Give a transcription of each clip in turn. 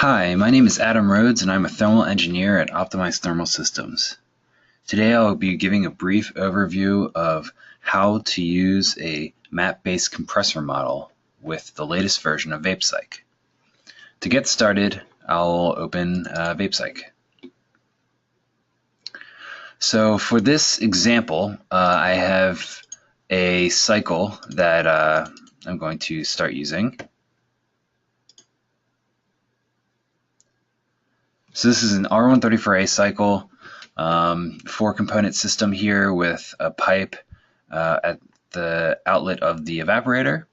Hi, my name is Adam Rhodes and I'm a thermal engineer at Optimized Thermal Systems. Today I will be giving a brief overview of how to use a map-based compressor model with the latest version of VapCyc. To get started, I'll open VapCyc. So for this example, I have a cycle that I'm going to start using. So this is an R134A cycle, 4-component system here with a pipe at the outlet of the evaporator.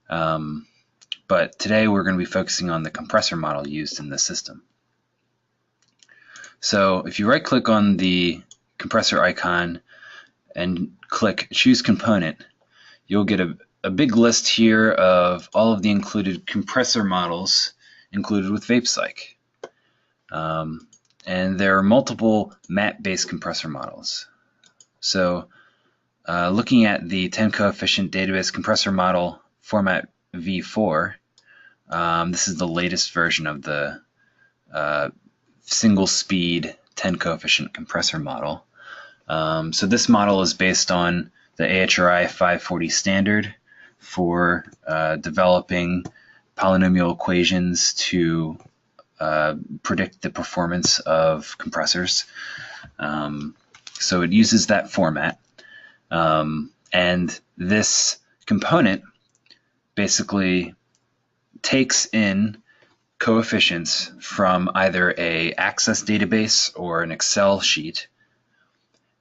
But today we're going to be focusing on the compressor model used in this system. So if you right-click on the compressor icon and click Choose Component, you'll get a big list here of all of the included compressor models included with VapCyc. And there are multiple map-based compressor models. So looking at the 10-coefficient database compressor model format V4, this is the latest version of the single-speed 10-coefficient compressor model. So this model is based on the AHRI 540 standard for developing polynomial equations to predict the performance of compressors. So it uses that format. And this component basically takes in coefficients from either a Access database or an Excel sheet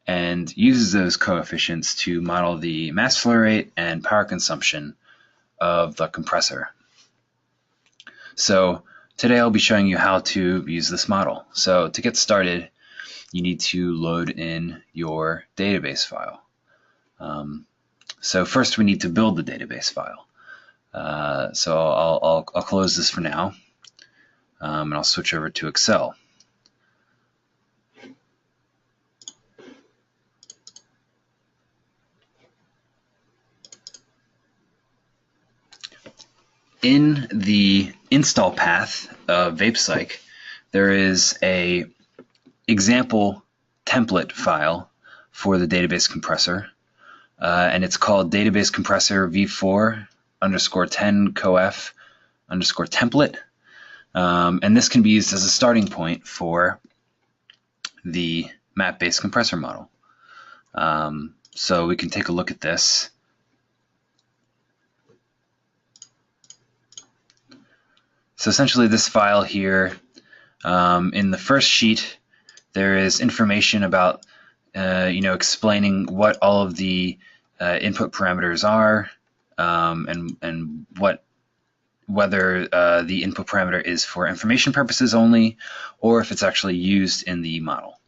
and uses those coefficients to model the mass flow rate and power consumption of the compressor. So today I'll be showing you how to use this model. So to get started, you need to load in your database file. So first we need to build the database file. So I'll close this for now, and I'll switch over to Excel. In the install path of VapCyc, there is a example template file for the database compressor, and it's called database compressor v4 _ 10 coef _ template, and this can be used as a starting point for the map-based compressor model. So we can take a look at this. So essentially this file here, in the first sheet, there is information about, explaining what all of the input parameters are, and whether the input parameter is for information purposes only, or if it's actually used in the model.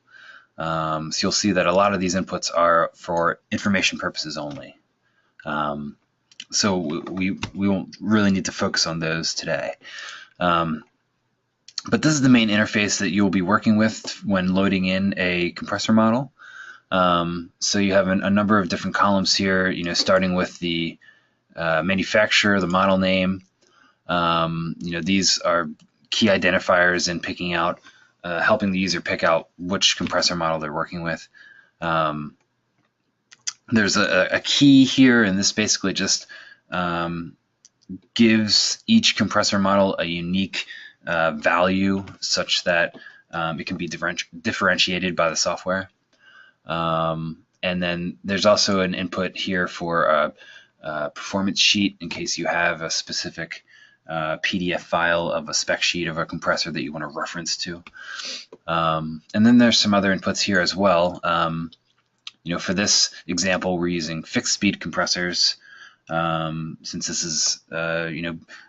So you'll see that a lot of these inputs are for information purposes only. So we won't really need to focus on those today. But this is the main interface that you'll be working with when loading in a compressor model. So you have a number of different columns here, starting with the manufacturer, the model name. These are key identifiers in picking out, helping the user pick out which compressor model they're working with. There's a key here, and this basically just gives each compressor model a unique value such that it can be differentiated by the software. And then there's also an input here for a performance sheet in case you have a specific PDF file of a spec sheet of a compressor that you want to reference to. And then there's some other inputs here as well. For this example, we're using fixed speed compressors. Since this is,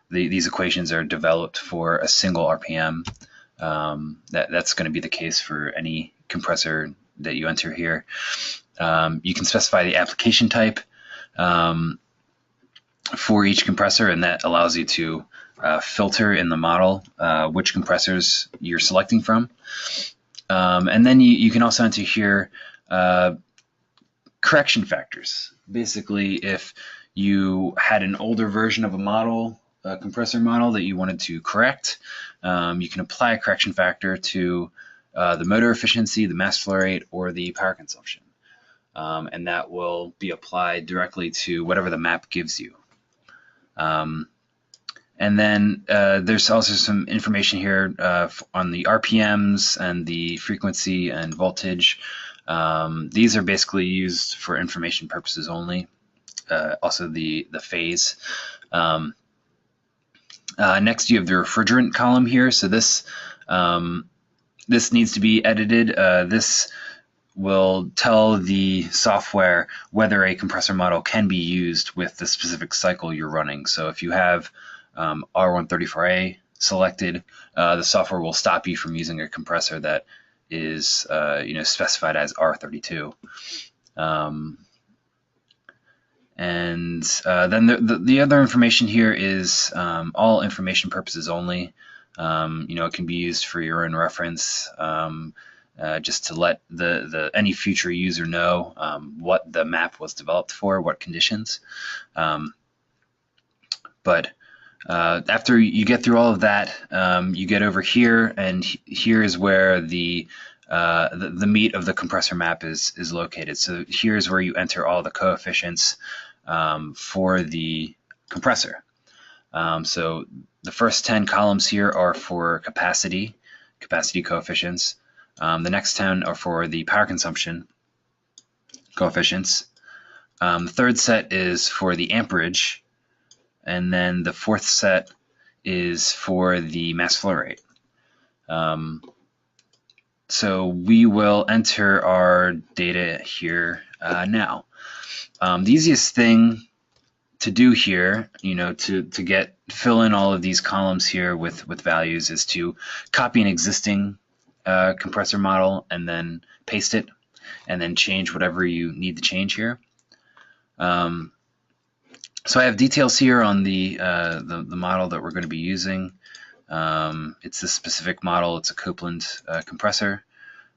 these equations are developed for a single RPM, that's going to be the case for any compressor that you enter here. You can specify the application type for each compressor, and that allows you to filter in the model which compressors you're selecting from. And then you can also enter here correction factors. Basically, if you had an older version of a model a compressor model that you wanted to correct, you can apply a correction factor to the motor efficiency, the mass flow rate, or the power consumption. And that will be applied directly to whatever the map gives you. And then there's also some information here on the RPMs and the frequency and voltage. These are basically used for information purposes only. Also the phase. Next, you have the refrigerant column here. So this needs to be edited. This will tell the software whether a compressor model can be used with the specific cycle you're running. So if you have R134A selected, the software will stop you from using a compressor that is specified as R32. And then the other information here is all information purposes only. It can be used for your own reference, just to let any future user know what the map was developed for, what conditions. But after you get through all of that, you get over here, and here is where the meat of the compressor map is located. So here's where you enter all the coefficients for the compressor. So the first 10 columns here are for capacity coefficients. The next 10 are for the power consumption coefficients. The third set is for the amperage, and then the fourth set is for the mass flow rate. So we will enter our data here now. The easiest thing to do here, to fill in all of these columns here with values, is to copy an existing compressor model and then paste it, and then change whatever you need to change here. So I have details here on the model that we're going to be using. It's this specific model. It's a Copeland compressor.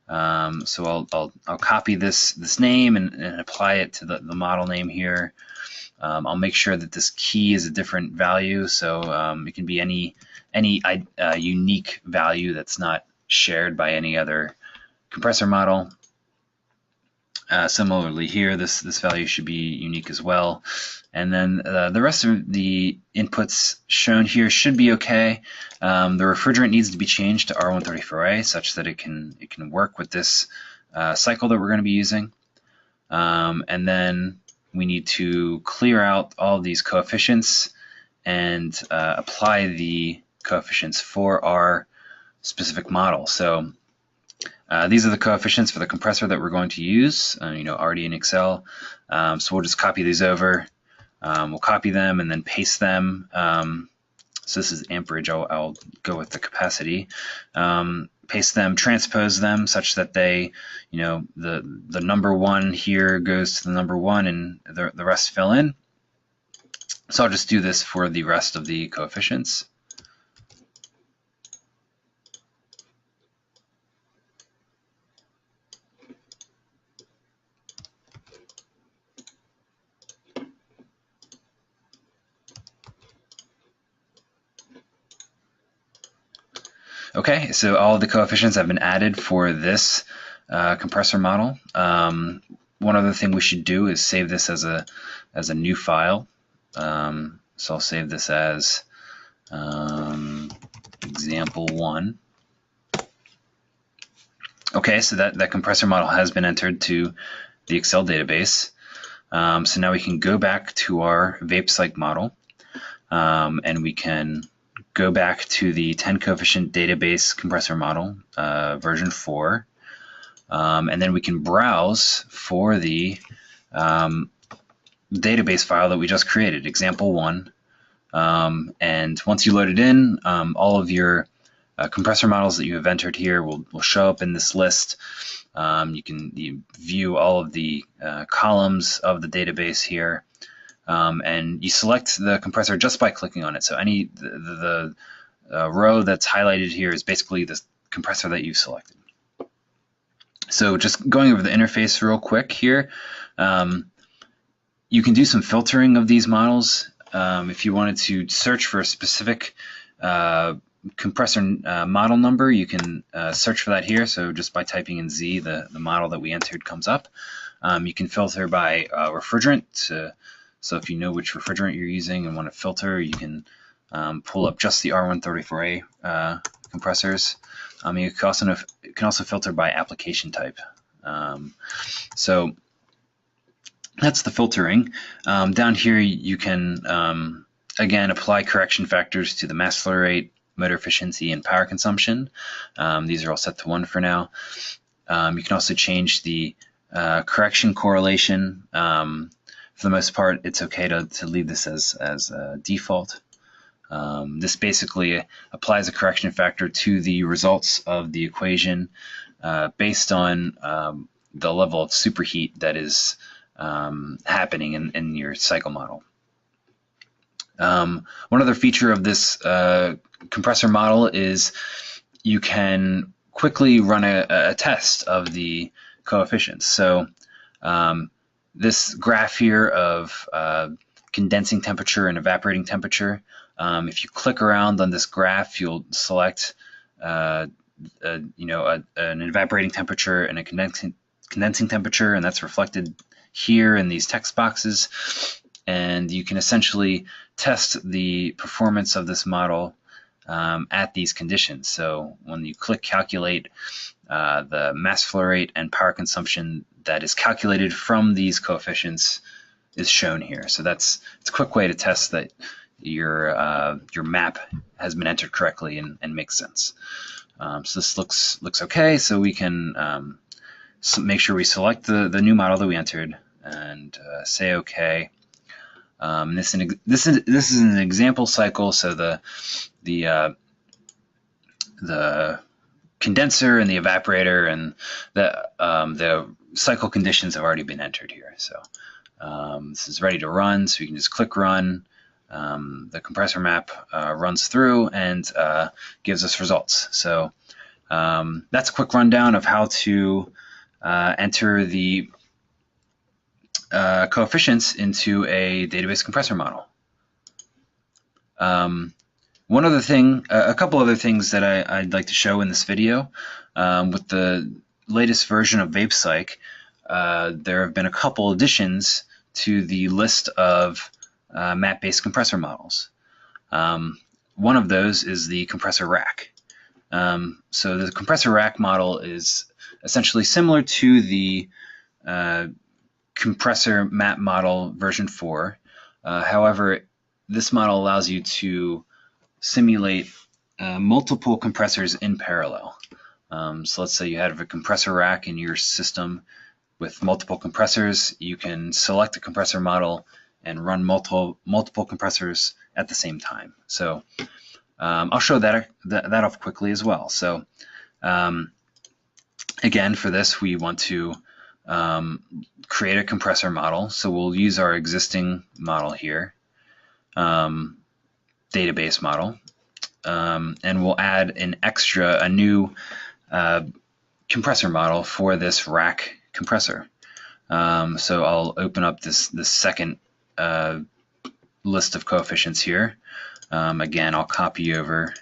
So I'll copy this name and apply it to the model name here. I'll make sure that this key is a different value, so it can be any unique value that's not shared by any other compressor model. Similarly here, this value should be unique as well. And then the rest of the inputs shown here should be okay. The refrigerant needs to be changed to R134A such that it can work with this cycle that we're going to be using. And then we need to clear out all of these coefficients and apply the coefficients for our specific model. So these are the coefficients for the compressor that we're going to use, already in Excel. So we'll just copy these over. We'll copy them and then paste them. So this is amperage. I'll go with the capacity. Paste them, transpose them such that they, the number one here goes to the number one and the rest fill in. So I'll just do this for the rest of the coefficients. Okay, so all of the coefficients have been added for this compressor model. One other thing we should do is save this as a new file. So I'll save this as example1. Okay, so that compressor model has been entered to the Excel database. So now we can go back to our VapCyc model, and we can go back to the 10 coefficient database compressor model, version 4, and then we can browse for the database file that we just created, example1. And once you load it in, all of your compressor models that you have entered here will show up in this list. You can view all of the columns of the database here. And you select the compressor just by clicking on it. So the row that's highlighted here is basically the compressor that you've selected. So just going over the interface real quick here, you can do some filtering of these models. if you wanted to search for a specific compressor model number, you can search for that here. So just by typing in Z, the model that we entered comes up. You can filter by refrigerant. So if you know which refrigerant you're using and want to filter, you can pull up just the R134A compressors. You can also filter by application type. So that's the filtering. Down here you can again apply correction factors to the mass flow rate, motor efficiency, and power consumption. These are all set to 1 for now. You can also change the correction correlation. For the most part, it's okay to leave this as default. This basically applies a correction factor to the results of the equation based on the level of superheat that is happening in your cycle model. One other feature of this compressor model is you can quickly run a test of the coefficients. So this graph here of condensing temperature and evaporating temperature, if you click around on this graph, you'll select an evaporating temperature and a condensing temperature, and that's reflected here in these text boxes. And you can essentially test the performance of this model at these conditions. So when you click calculate, the mass flow rate and power consumption that is calculated from these coefficients is shown here. So it's a quick way to test that your map has been entered correctly and makes sense. So this looks okay. So we can make sure we select the new model that we entered and say OK. This is an example cycle, so the condenser and the evaporator and the cycle conditions have already been entered here. So this is ready to run, so you can just click run. The compressor map runs through and gives us results. So that's a quick rundown of how to enter the coefficients into a database compressor model. One other thing, a couple other things that I'd like to show in this video. With the latest version of VapCyc, there have been a couple additions to the list of map-based compressor models. One of those is the Compressor Rack. So the Compressor Rack model is essentially similar to the compressor map model version 4. However, this model allows you to simulate multiple compressors in parallel. So let's say you have a compressor rack in your system with multiple compressors. You can select a compressor model and run multiple compressors at the same time. So I'll show that off quickly as well. So again, for this we want to create a compressor model. So we'll use our existing model here, database model, and we'll add a new compressor model for this rack compressor. So I'll open up this second list of coefficients here. Again, I'll copy over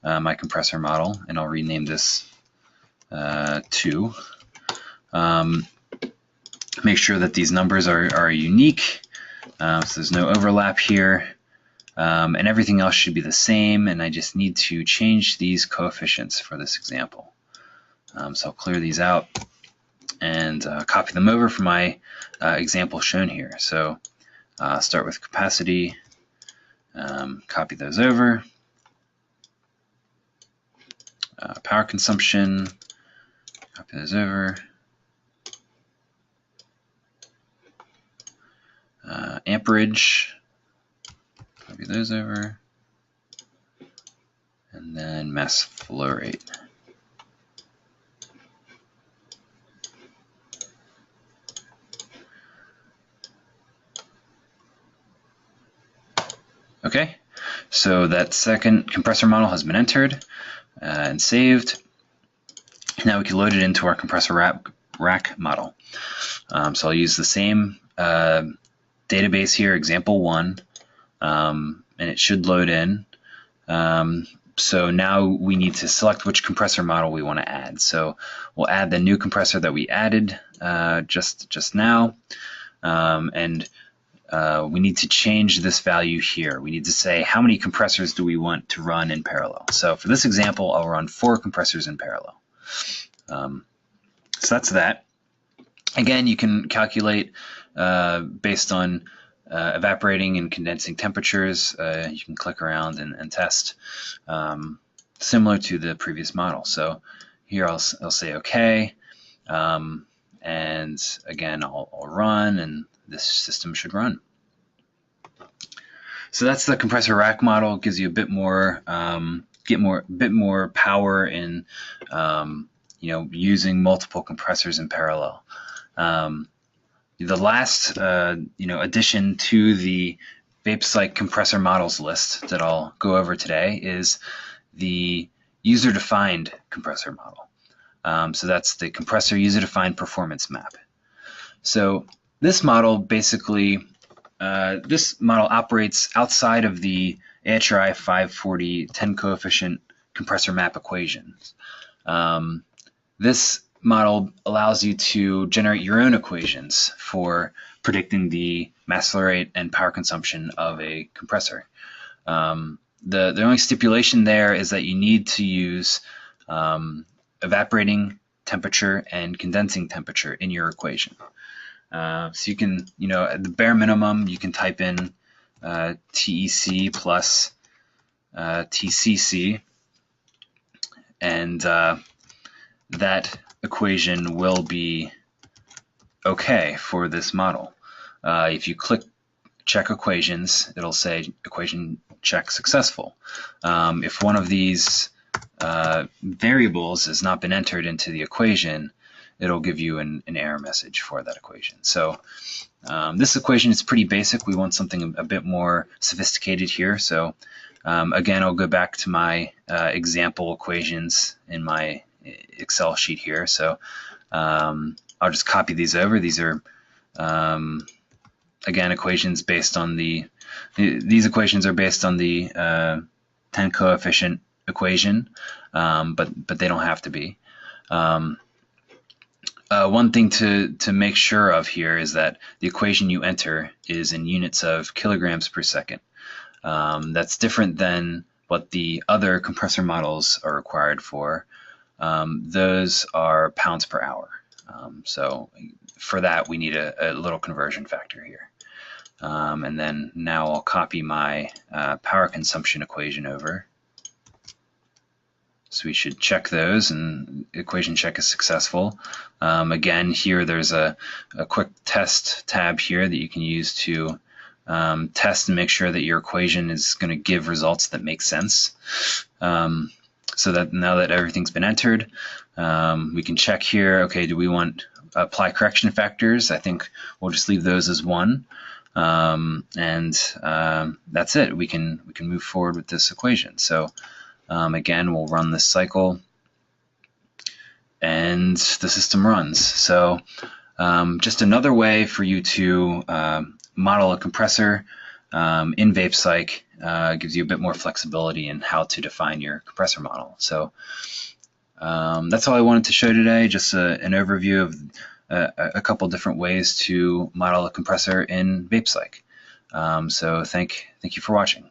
my compressor model and I'll rename this 2. Make sure that these numbers are unique, so there's no overlap here, and everything else should be the same, and I just need to change these coefficients for this example. So I'll clear these out and copy them over for my example shown here. So start with capacity, copy those over, power consumption, copy those over, amperage, copy those over, and then mass flow rate. Okay, so that second compressor model has been entered and saved. Now we can load it into our compressor rack model. So I'll use the same database here, example 1. and it should load in. So now we need to select which compressor model we want to add. So we'll add the new compressor that we added just now, and we need to change this value here. We need to say how many compressors do we want to run in parallel. So for this example, I'll run 4 compressors in parallel. So that's that. Again, you can calculate based on evaporating and condensing temperatures. You can click around and test similar to the previous model. So here I'll say OK, and again I'll run, and this system should run. So that's the compressor rack model. It gives you a bit more bit more power in using multiple compressors in parallel. The last addition to the VapCyc compressor models list that I'll go over today is the user-defined compressor model. So that's the compressor user-defined performance map. So this model basically operates outside of the AHRI 540 10 coefficient compressor map equations. This model allows you to generate your own equations for predicting the mass flow rate and power consumption of a compressor. The only stipulation there is that you need to use evaporating temperature and condensing temperature in your equation. So you can, at the bare minimum, you can type in TEC plus TCC, and that equation will be okay for this model. If you click check equations, it'll say equation check successful. If one of these variables has not been entered into the equation, it'll give you an error message for that equation. So this equation is pretty basic. We want something a bit more sophisticated here. So again, I'll go back to my example equations in my Excel sheet here. So I'll just copy these over. These are again equations based on these equations are based on the 10 coefficient equation, but they don't have to be. One thing to make sure of here is that the equation you enter is in units of kilograms per second. That's different than what the other compressor models are required for. Those are pounds per hour. So for that, we need a little conversion factor here. And then now I'll copy my power consumption equation over. So we should check those, and equation check is successful. Again, here there's a quick test tab here that you can use to test and make sure that your equation is going to give results that make sense. So that now that everything's been entered, we can check here, okay, do we want apply correction factors? I think we'll just leave those as 1. And that's it. We can move forward with this equation. So again, we'll run this cycle, and the system runs. So just another way for you to model a compressor in VapCyc gives you a bit more flexibility in how to define your compressor model. So that's all I wanted to show today, just an overview of a couple different ways to model a compressor in VapCyc. So thank you for watching.